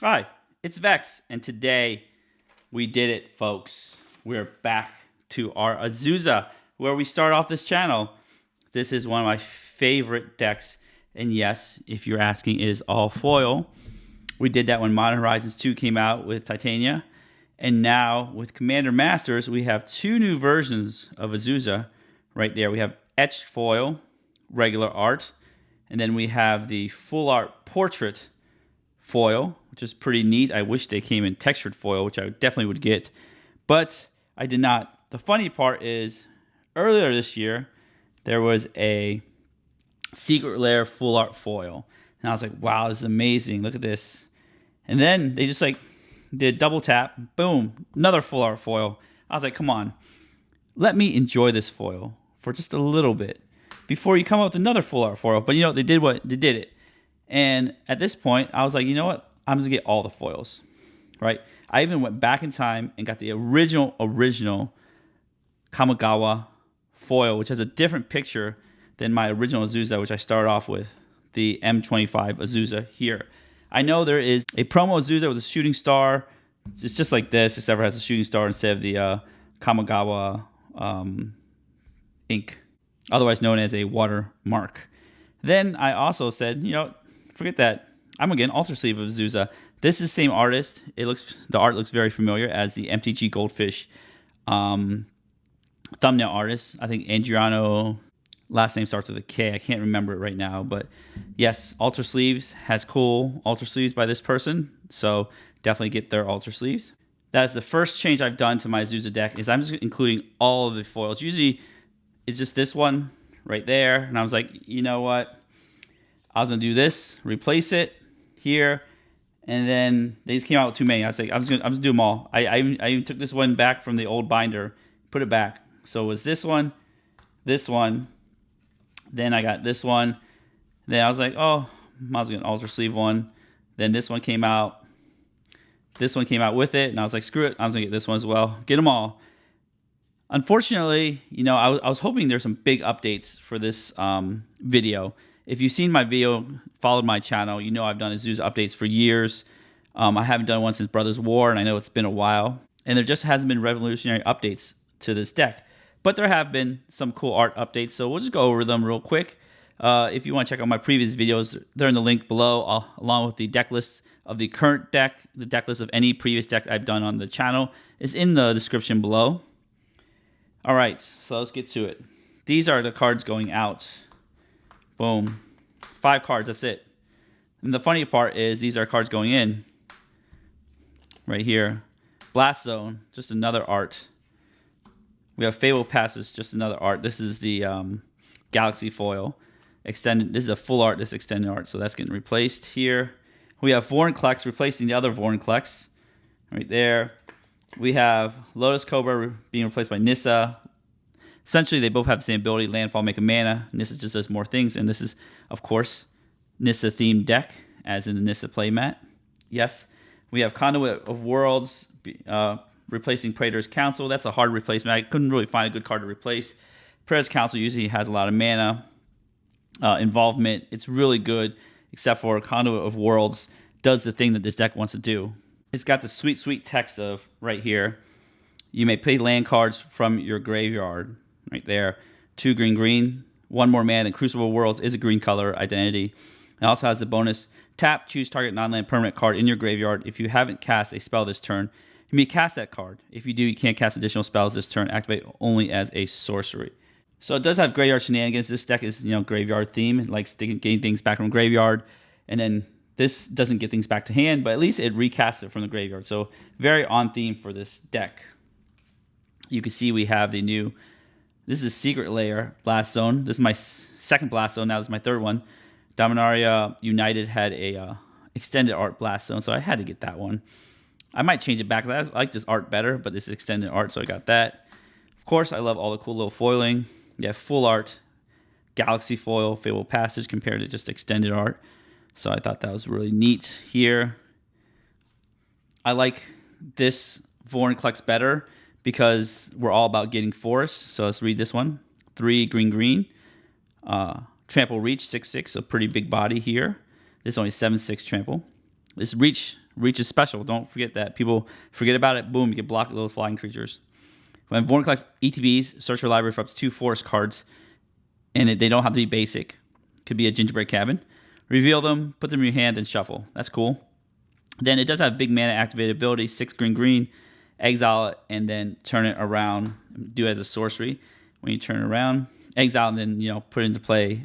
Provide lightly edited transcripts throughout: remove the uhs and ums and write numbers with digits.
Hi, it's Vex, and today we did it, folks. We're back to our Azusa, where we start off this channel. This is one of my favorite decks, and yes, if you're asking, it is all foil. We did that when Modern Horizons 2 came out with Titania, and now with Commander Masters, we have two new versions of Azusa right there. We have etched foil, regular art, and then we have the full art portrait foil, which is pretty neat. I wish they came in textured foil, which I definitely would get, but I did not. The funny part is, earlier this year, there was a Secret Lair full art foil, and I was like, wow, this is amazing. Look at this. And then they just did double tap, boom, another full art foil. I was like, come on, let me enjoy this foil for just a little bit before you come up with another full art foil. But they did it. And at this point, I was like, you know what? I'm just gonna get all the foils, right? I even went back in time and got the original Kamigawa foil, which has a different picture than my original Azusa, which I started off with, the M25 Azusa here. I know there is a promo Azusa with a shooting star. It's just like this, except for it has a shooting star instead of the Kamigawa ink, otherwise known as a watermark. Then I also said, forget that. I'm gonna get an Ultra Sleeve of Azusa. This is the same artist. The art looks very familiar as the MTG Goldfish thumbnail artist. I think Adriano, last name starts with a K. I can't remember it right now, but yes, Ultra Sleeves has cool Ultra Sleeves by this person, so definitely get their Ultra Sleeves. That is the first change I've done to my Azusa deck. Is I'm just including all of the foils. Usually, it's just this one right there, and I was like, you know what? I was gonna do this, replace it here, and then they just came out with too many. I was like, I'm just gonna do them all. I even took this one back from the old binder, put it back. So it was this one, then I got this one. Then I was like, oh, I was gonna Ultra Sleeve one. Then this one came out. This one came out with it, and I was like, screw it, I was gonna get this one as well. Get them all. Unfortunately, I was hoping there's some big updates for this video. If you've seen my video, followed my channel, I've done Azusa updates for years. I haven't done one since Brothers War, and I know it's been a while. And there just hasn't been revolutionary updates to this deck. But there have been some cool art updates, so we'll just go over them real quick. If you want to check out my previous videos, they're in the link below, along with the deck list of the current deck. The deck list of any previous deck I've done on the channel is in the description below. All right, so let's get to it. These are the cards going out. Boom. 5 cards, that's it. And the funny part is these are cards going in. Right here. Blast Zone, just another art. We have Fable Passes, just another art. This is the Galaxy foil. Extended. This is a full art, this extended art, so that's getting replaced here. We have Vorinclex replacing the other Vorinclex. Right there. We have Lotus Cobra being replaced by Nissa. Essentially, they both have the same ability, landfall, make a mana. Nissa just does more things, and this is, of course, Nissa-themed deck, as in the Nissa playmat. Yes. We have Conduit of Worlds replacing Praetor's Council. That's a hard replacement. I couldn't really find a good card to replace. Praetor's Council usually has a lot of mana involvement. It's really good, except for Conduit of Worlds does the thing that this deck wants to do. It's got the sweet, sweet text of, right here, you may play land cards from your graveyard. Right there. 2 green. 1 more mana than Crucible Worlds is a green color identity. It also has the bonus, tap, choose target non-land permanent card in your graveyard. If you haven't cast a spell this turn, you may cast that card. If you do, you can't cast additional spells this turn. Activate only as a sorcery. So it does have graveyard shenanigans. This deck is, graveyard theme. It likes getting things back from graveyard. And then this doesn't get things back to hand, but at least it recasts it from the graveyard. So very on theme for this deck. You can see we have the new... This is Secret Lair Blast Zone. This is my second Blast Zone. Now this is my third one. Dominaria United had a extended art Blast Zone, so I had to get that one. I might change it back. I like this art better, but this is extended art, so I got that. Of course, I love all the cool little foiling. You have full art, Galaxy foil, Fable Passage compared to just extended art. So I thought that was really neat here. I like this Vorinclex better because we're all about getting forests. So let's read this one. 3 green. Trample Reach, 6/6, a pretty big body here. This is only 7/6 trample. This Reach Reach is special. Don't forget that. People forget about it. Boom, you can block little flying creatures. When Vorn collects ETBs, search your library for up to 2 forest cards, and they don't have to be basic. Could be a gingerbread cabin. Reveal them, put them in your hand, and shuffle. That's cool. Then it does have big mana activated ability, 6 green, exile it, and then turn it around. Do it as a sorcery. When you turn it around, exile, and then put it into play,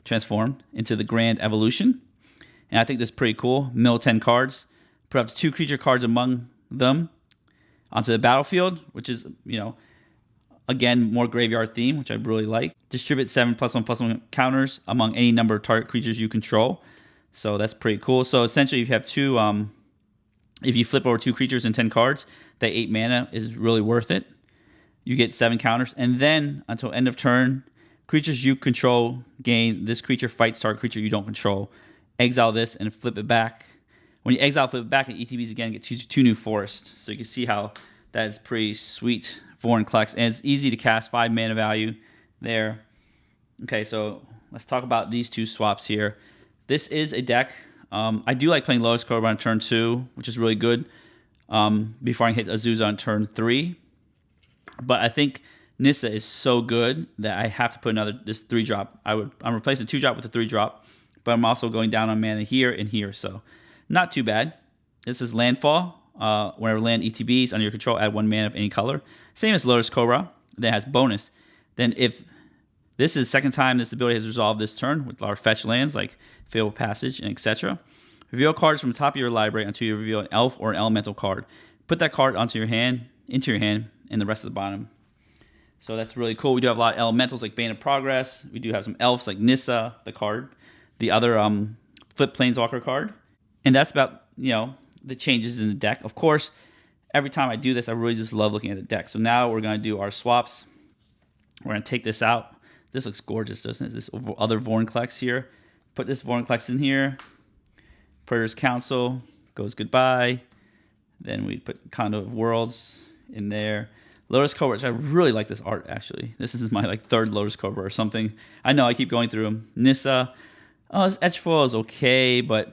transform into the Grand Evolution. And I think this is pretty cool. Mill 10 cards. Put up to 2 creature cards among them onto the battlefield, which is, again, more graveyard theme, which I really like. Distribute 7 +1/+1 counters among any number of target creatures you control. So that's pretty cool. So essentially, if you have 2, if you flip over 2 creatures and 10 cards, that 8 mana is really worth it. You get 7 counters. And then, until end of turn, creatures you control gain, this creature fights target creature you don't control. Exile this and flip it back. When you exile, flip it back, and ETBs again, get 2 new forests. So you can see how that is pretty sweet. Vorn collects, and it's easy to cast, 5 mana value there. Okay, so let's talk about these 2 swaps here. This is a deck. I do like playing Lotus Cobra on turn 2, which is really good. Before I hit Azusa on turn 3. But I think Nissa is so good that I have to put this 3-drop. I'm replacing 2-drop with a 3-drop, but I'm also going down on mana here and here, so not too bad. This is Landfall. Whenever land ETBs under your control, add 1 mana of any color. Same as Lotus Cobra, that has bonus. Then if this is the second time this ability has resolved this turn with our fetch lands like Fabled Passage and etc. Reveal cards from the top of your library until you reveal an elf or an elemental card. Put that card into your hand, and the rest of the bottom. So that's really cool. We do have a lot of elementals like Bane of Progress. We do have some elves like Nissa, the card. The other Flip Planeswalker card. And that's about, the changes in the deck. Of course, every time I do this, I really just love looking at the deck. So now we're going to do our swaps. We're going to take this out. This looks gorgeous, doesn't it? This other Vornclex here. Put this Vornclex in here. Predator's Council goes goodbye. Then we put Conduit of Worlds in there. Lotus Cobra, which I really like this art, actually. This is my 3rd Lotus Cobra or something. I know, I keep going through them. Nissa. Oh, this edge foil is okay, but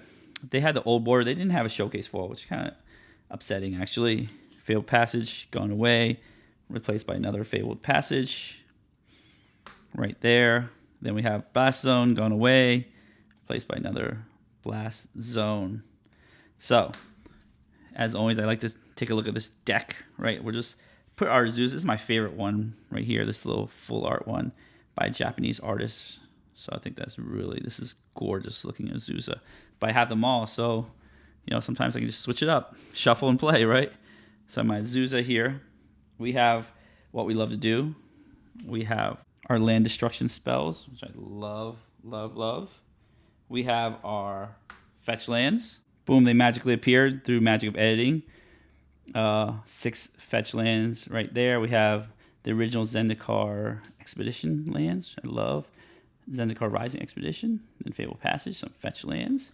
they had the old border. They didn't have a showcase foil, which is kind of upsetting, actually. Fabled Passage, gone away. Replaced by another Fabled Passage. Right there. Then we have Blast Zone, gone away. Replaced by another Blast Zone. So, as always, I like to take a look at this deck, right? We're just put our Azusa. This is my favorite one right here, this little full art one by a Japanese artist. So I think this is gorgeous looking Azusa. But I have them all, so, sometimes I can just switch it up. Shuffle and play, right? So my Azusa here. We have what we love to do. We have our land destruction spells, which I love, love, love. We have our fetch lands. Boom, they magically appeared through magic of editing. 6 fetch lands right there. We have the original Zendikar Expedition lands, I love. Zendikar Rising Expedition, then Fabled Passage, some fetch lands.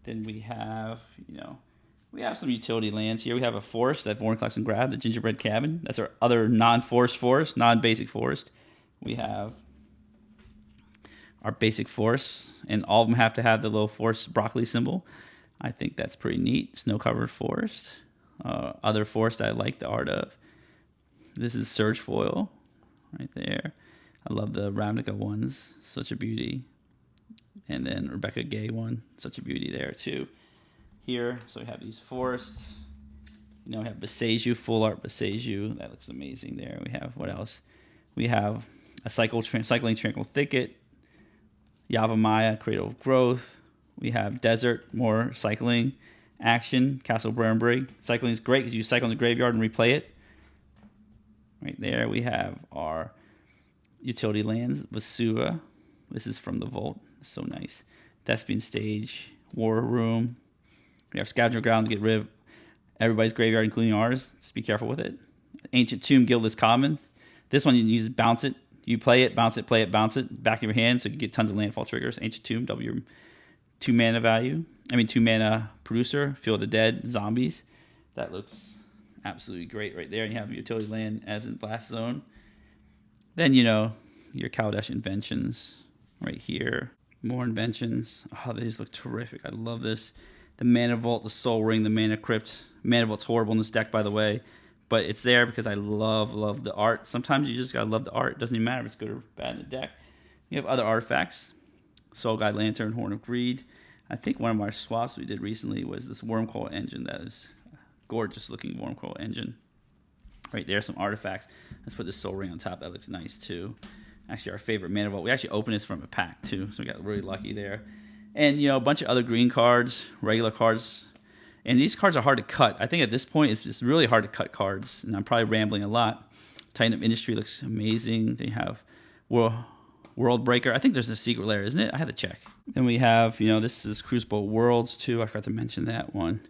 Then we have, we have some utility lands here. We have a forest that Vorn collects and grab, the Gingerbread Cabin. That's our other non-forest, non-basic forest. We have our basic forests, and all of them have to have the little forest broccoli symbol. I think that's pretty neat. Snow-covered forest. Other forest I like the art of. This is Surge Foil right there. I love the Ravnica ones. Such a beauty. And then Rebecca Gay one. Such a beauty there too. Here, so we have these forests. We have Beseju, full art Beseju. That looks amazing there. We have, what else? We have a Cycling Tranquil Thicket. Yavimaya, Cradle of Growth. We have Desert, more cycling action. Castle Brambury. Cycling is great because you cycle in the graveyard and replay it. Right there, we have our utility lands. Vasua. This is from the Vault. So nice. Thespian Stage. War Room. We have Scavenger Ground to get rid of everybody's graveyard, including ours. Just be careful with it. Ancient Tomb, Guildless Commons. This one you use to bounce it. You play it, bounce it, play it, bounce it. Back of your hand, so you get tons of landfall triggers. Ancient Tomb, double your 2 mana value. 2 mana producer. Field of the Dead, zombies. That looks absolutely great right there. And you have utility land as in Blast Zone. Then, your Kaladesh inventions right here. More inventions. Oh, these look terrific. I love this. the Mana Vault, the Soul Ring, the Mana Crypt. Mana Vault's horrible in this deck, by the way, but it's there because I love the art. Sometimes you just gotta love the art. It doesn't even matter if it's good or bad in the deck. You have other artifacts. Soul Guide Lantern, Horn of Greed. I think one of our swaps we did recently was this Wormcoil Engine. That is gorgeous looking Wormcoil Engine. Right there, some artifacts. Let's put this Soul Ring on top. That looks nice too. Actually, our favorite Mana Vault. We actually opened this from a pack too, so we got really lucky there. And a bunch of other green cards, regular cards. And these cards are hard to cut. I think at this point it's really hard to cut cards, and I'm probably rambling a lot. Titan of Industry looks amazing. They have World Breaker. I think there's a secret layer, isn't it? I have to check. Then we have, this is Crucible Worlds too. I forgot to mention that one.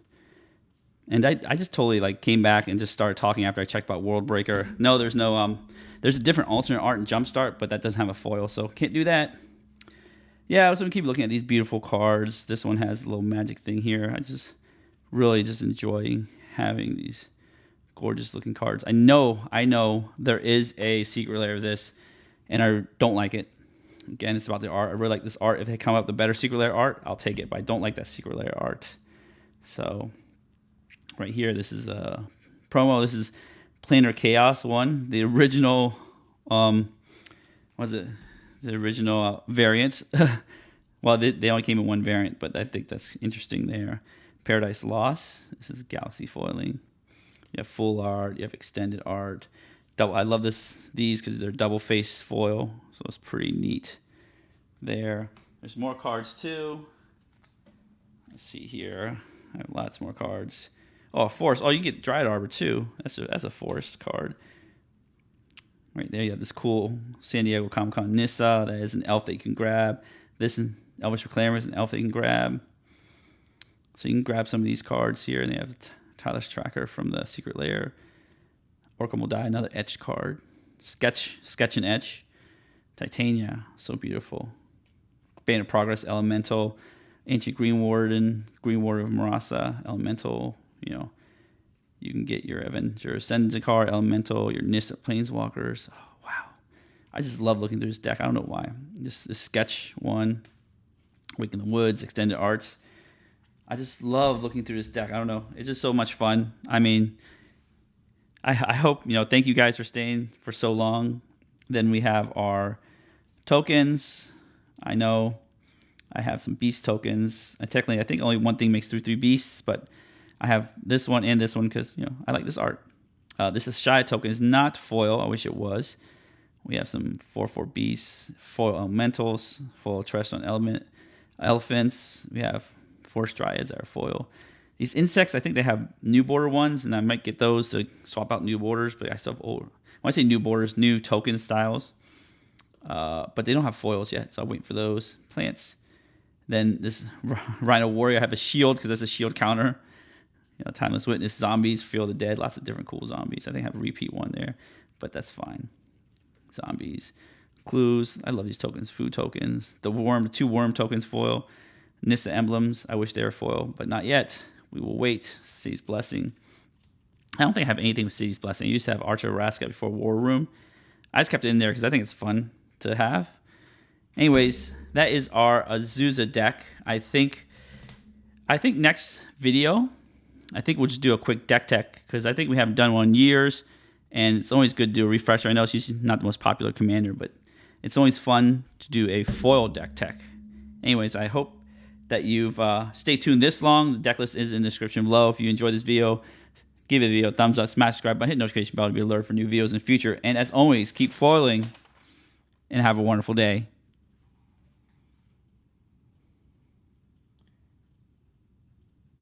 And I just totally came back and just started talking after I checked about World Breaker. No, there's no there's a different alternate art in Jumpstart, but that doesn't have a foil, so can't do that. Yeah, so we keep looking at these beautiful cards. This one has a little magic thing here. I just really just enjoy having these gorgeous looking cards. I know there is a secret layer of this, and I don't like it. Again, it's about the art. I really like this art. If they come up with a better secret layer art, I'll take it, but I don't like that secret layer art. So right here, this is a promo. This is Planar Chaos 1, the original, the original variant. Well, they only came in one variant, but I think that's interesting there. Paradise Lost. This is Galaxy Foiling. You have full art. You have extended art. I love these because they're double face foil, so it's pretty neat there. There's more cards too. Let's see here. I have lots more cards. Oh, Forest. Oh, you can get Dryad Arbor too. That's a Forest card. Right there, you have this cool San Diego Comic-Con Nissa. That is an elf that you can grab. This is Elvish Reclaimer is an elf that you can grab. So you can grab some of these cards here, and they have Tireless Tracker from the Secret Lair. Orcum Will Die, another etch card. Sketch and Etch. Titania, so beautiful. Band of Progress, Elemental. Ancient Green Warden of Marasa, Elemental. You can get your Avenger Ascendant card, Elemental, your Nissa Planeswalkers. Oh, wow. I just love looking through this deck. I don't know why. This sketch one. Wake in the Woods, Extended Arts. I just love looking through this deck. I don't know. It's just so much fun. I mean, I hope, thank you guys for staying for so long. Then we have our tokens. I know I have some beast tokens. I think only one thing makes through 3 beasts, but I have this one and this one because, I like this art. This is Shy token. It's not foil. I wish it was. We have some 4/4 beasts, foil elementals, foil Terrestrial elephants. We have Forest Dryads that are foil. These insects, I think they have new border ones, and I might get those to swap out new borders, but I still have old. When I say new borders, new token styles. But they don't have foils yet, so I'm waiting for those. Plants. Then this Rhino Warrior, I have a shield because that's a shield counter. Timeless Witness, zombies, Feel the Dead, lots of different cool zombies. I think I have a repeat one there, but that's fine. Zombies. Clues, I love these tokens. Food tokens. The 2 worm tokens foil. Nissa emblems, I wish they were foil, but not yet. We will wait. City's Blessing. I don't think I have anything with City's Blessing. I used to have Archer Rascat before War Room. I just kept it in there because I think it's fun to have. Anyways, that is our Azusa deck. I think next video, I think we'll just do a quick deck tech because I think we haven't done one in years, and it's always good to do a refresher. I know she's not the most popular commander, but it's always fun to do a foil deck tech. Anyways, I hope that you've stayed tuned this long. The deck list is in the description below. If you enjoyed this video, give the video a thumbs up, smash subscribe button, hit notification bell to be alerted for new videos in the future. And as always, keep foiling and have a wonderful day.